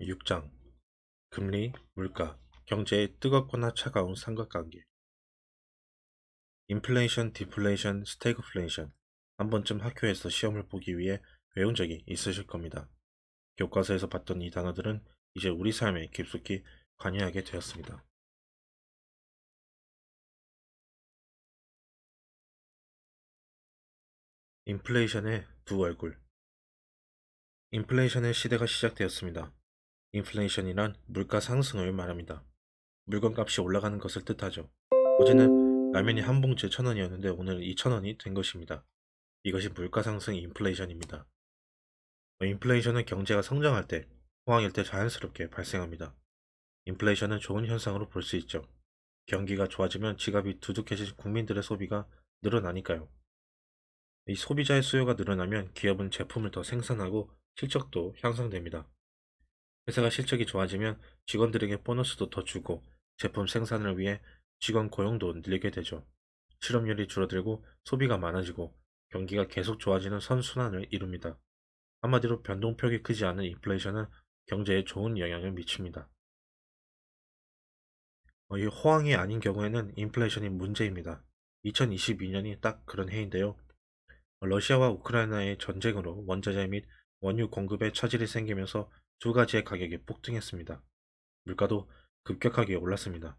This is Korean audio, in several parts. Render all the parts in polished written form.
6장 금리, 물가, 경제의 뜨겁거나 차가운 삼각관계. 인플레이션, 디플레이션, 스태그플레이션. 한 번쯤 학교에서 시험을 보기 위해 외운 적이 있으실 겁니다. 교과서에서 봤던 이 단어들은 이제 우리 삶에 깊숙이 관여하게 되었습니다. 인플레이션의 두 얼굴. 인플레이션의 시대가 시작되었습니다. 인플레이션이란 물가 상승을 말합니다. 물건값이 올라가는 것을 뜻하죠. 어제는 라면이 한 봉지에 1,000원이었는데 오늘은 2,000원이 된 것입니다. 이것이 물가상승 인플레이션입니다. 인플레이션은 경제가 성장할 때, 호황일 때 자연스럽게 발생합니다. 인플레이션은 좋은 현상으로 볼 수 있죠. 경기가 좋아지면 지갑이 두둑해진 국민들의 소비가 늘어나니까요. 이 소비자의 수요가 늘어나면 기업은 제품을 더 생산하고 실적도 향상됩니다. 회사가 실적이 좋아지면 직원들에게 보너스도 더 주고 제품 생산을 위해 직원 고용도 늘리게 되죠. 실업률이 줄어들고 소비가 많아지고 경기가 계속 좋아지는 선순환을 이룹니다. 한마디로 변동폭이 크지 않은 인플레이션은 경제에 좋은 영향을 미칩니다. 이 호황이 아닌 경우에는 인플레이션이 문제입니다. 2022년이 딱 그런 해인데요. 러시아와 우크라이나의 전쟁으로 원자재 및 원유 공급에 차질이 생기면서 두 가지의 가격이 폭등했습니다. 물가도 급격하게 올랐습니다.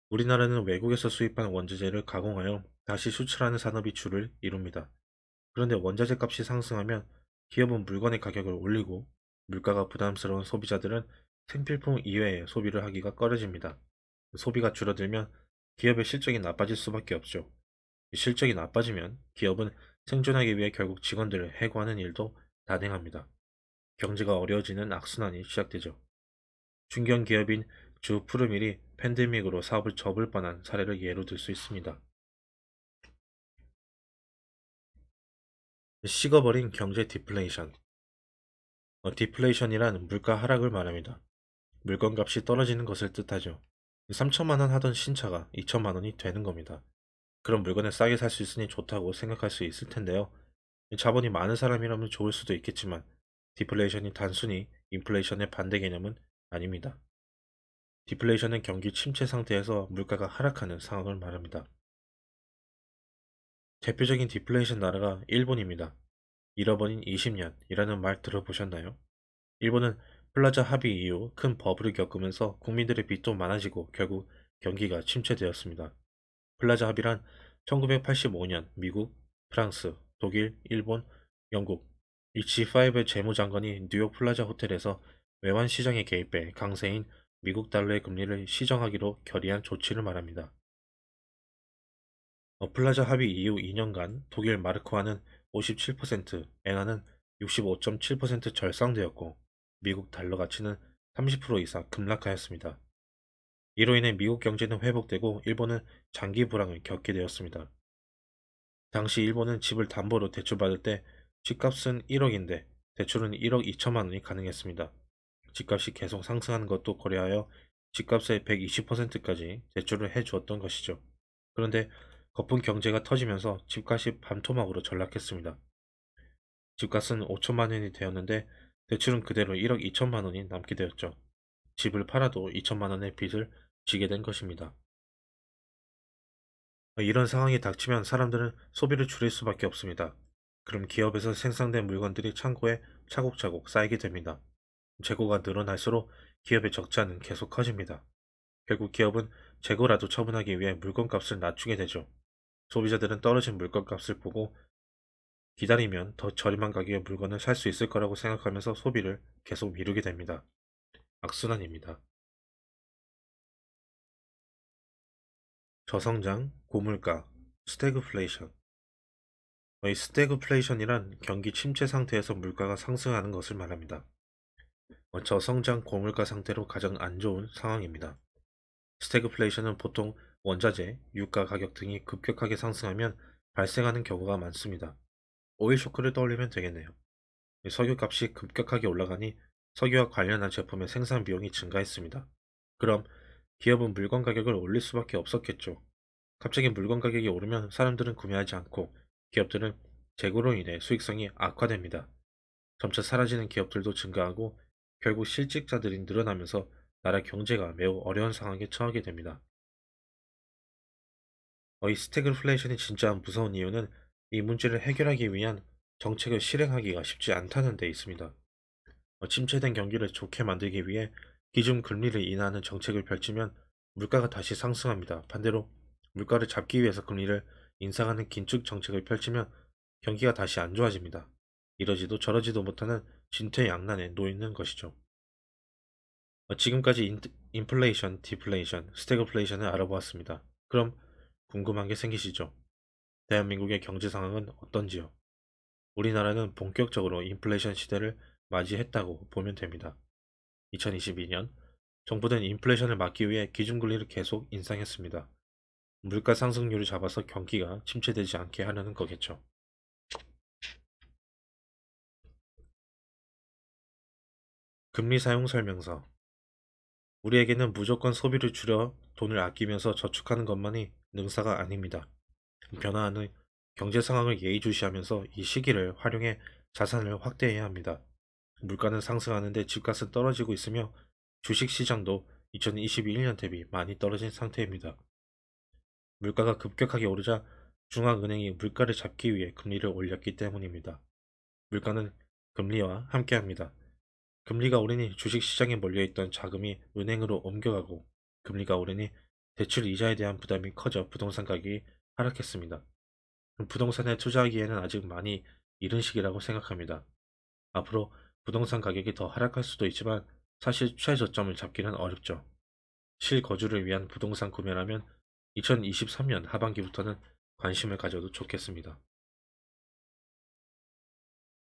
우리나라는 외국에서 수입한 원자재를 가공하여 다시 수출하는 산업이 주를 이룹니다. 그런데 원자재 값이 상승하면 기업은 물건의 가격을 올리고 물가가 부담스러운 소비자들은 생필품 이외의 소비를 하기가 꺼려집니다. 소비가 줄어들면 기업의 실적이 나빠질 수밖에 없죠. 실적이 나빠지면 기업은 생존하기 위해 결국 직원들을 해고하는 일도 단행합니다. 경제가 어려워지는 악순환이 시작되죠. 중견기업인 주 푸르밀이 팬데믹으로 사업을 접을 뻔한 사례를 예로 들 수 있습니다. 식어버린 경제 디플레이션. 디플레이션이란 물가 하락을 말합니다. 물건값이 떨어지는 것을 뜻하죠. 3천만 원 하던 신차가 2천만 원이 되는 겁니다. 그런 물건을 싸게 살 수 있으니 좋다고 생각할 수 있을 텐데요. 자본이 많은 사람이라면 좋을 수도 있겠지만 디플레이션이 단순히 인플레이션의 반대 개념은 아닙니다. 디플레이션은 경기 침체 상태에서 물가가 하락하는 상황을 말합니다. 대표적인 디플레이션 나라가 일본입니다. 잃어버린 20년이라는 말 들어보셨나요? 일본은 플라자 합의 이후 큰 버블을 겪으면서 국민들의 빚도 많아지고 결국 경기가 침체되었습니다. 플라자 합의란 1985년 미국, 프랑스, 독일, 일본, 영국 이 G5의 재무장관이 뉴욕 플라자 호텔에서 외환 시장에 개입해 강세인 미국 달러의 금리를 시정하기로 결의한 조치를 말합니다. 플라자 합의 이후 2년간 독일 마르크화는 57%, 엔화는 65.7% 절상되었고 미국 달러 가치는 30% 이상 급락하였습니다. 이로 인해 미국 경제는 회복되고 일본은 장기 불황을 겪게 되었습니다. 당시 일본은 집을 담보로 대출받을 때 집값은 1억인데 대출은 1억 2천만 원이 가능했습니다. 집값이 계속 상승하는 것도 고려하여 집값의 120%까지 대출을 해주었던 것이죠. 그런데 거품 경제가 터지면서 집값이 반토막으로 전락했습니다. 집값은 5천만 원이 되었는데 대출은 그대로 1억 2천만 원이 남게 되었죠. 집을 팔아도 2천만 원의 빚을 지게 된 것입니다. 이런 상황이 닥치면 사람들은 소비를 줄일 수밖에 없습니다. 그럼 기업에서 생산된 물건들이 창고에 차곡차곡 쌓이게 됩니다. 재고가 늘어날수록 기업의 적자는 계속 커집니다. 결국 기업은 재고라도 처분하기 위해 물건값을 낮추게 되죠. 소비자들은 떨어진 물건값을 보고 기다리면 더 저렴한 가격의 물건을 살 수 있을 거라고 생각하면서 소비를 계속 미루게 됩니다. 악순환입니다. 저성장, 고물가, 스태그플레이션. 이 스태그플레이션이란 경기 침체 상태에서 물가가 상승하는 것을 말합니다. 저성장 고물가 상태로 가장 안 좋은 상황입니다. 스태그플레이션은 보통 원자재, 유가 가격 등이 급격하게 상승하면 발생하는 경우가 많습니다. 오일 쇼크를 떠올리면 되겠네요. 석유값이 급격하게 올라가니 석유와 관련한 제품의 생산 비용이 증가했습니다. 그럼 기업은 물건 가격을 올릴 수밖에 없었겠죠. 갑자기 물건 가격이 오르면 사람들은 구매하지 않고 기업들은 재고로 인해 수익성이 악화됩니다. 점차 사라지는 기업들도 증가하고 결국 실직자들이 늘어나면서 나라 경제가 매우 어려운 상황에 처하게 됩니다. 이 스태그플레이션이 진짜 무서운 이유는 이 문제를 해결하기 위한 정책을 실행하기가 쉽지 않다는 데 있습니다. 침체된 경기를 좋게 만들기 위해 기준 금리를 인하하는 정책을 펼치면 물가가 다시 상승합니다. 반대로 물가를 잡기 위해서 금리를 인상하는 긴축 정책을 펼치면 경기가 다시 안 좋아집니다. 이러지도 저러지도 못하는 진퇴양난에 놓이는 것이죠. 지금까지 인플레이션, 디플레이션, 스태그플레이션을 알아보았습니다. 그럼 궁금한 게 생기시죠? 대한민국의 경제 상황은 어떤지요? 우리나라는 본격적으로 인플레이션 시대를 맞이했다고 보면 됩니다. 2022년 정부는 인플레이션을 막기 위해 기준금리를 계속 인상했습니다. 물가 상승률을 잡아서 경기가 침체되지 않게 하려는 거겠죠. 금리 사용 설명서. 우리에게는 무조건 소비를 줄여 돈을 아끼면서 저축하는 것만이 능사가 아닙니다. 변화하는 경제 상황을 예의주시하면서 이 시기를 활용해 자산을 확대해야 합니다. 물가는 상승하는데 집값은 떨어지고 있으며 주식 시장도 2021년 대비 많이 떨어진 상태입니다. 물가가 급격하게 오르자 중앙은행이 물가를 잡기 위해 금리를 올렸기 때문입니다. 물가는 금리와 함께합니다. 금리가 오르니 주식 시장에 몰려있던 자금이 은행으로 옮겨가고 금리가 오르니 대출 이자에 대한 부담이 커져 부동산 가격이 하락했습니다. 부동산에 투자하기에는 아직 많이 이른 시기라고 생각합니다. 앞으로 부동산 가격이 더 하락할 수도 있지만 사실 최저점을 잡기는 어렵죠. 실거주를 위한 부동산 구매라면 2023년 하반기부터는 관심을 가져도 좋겠습니다.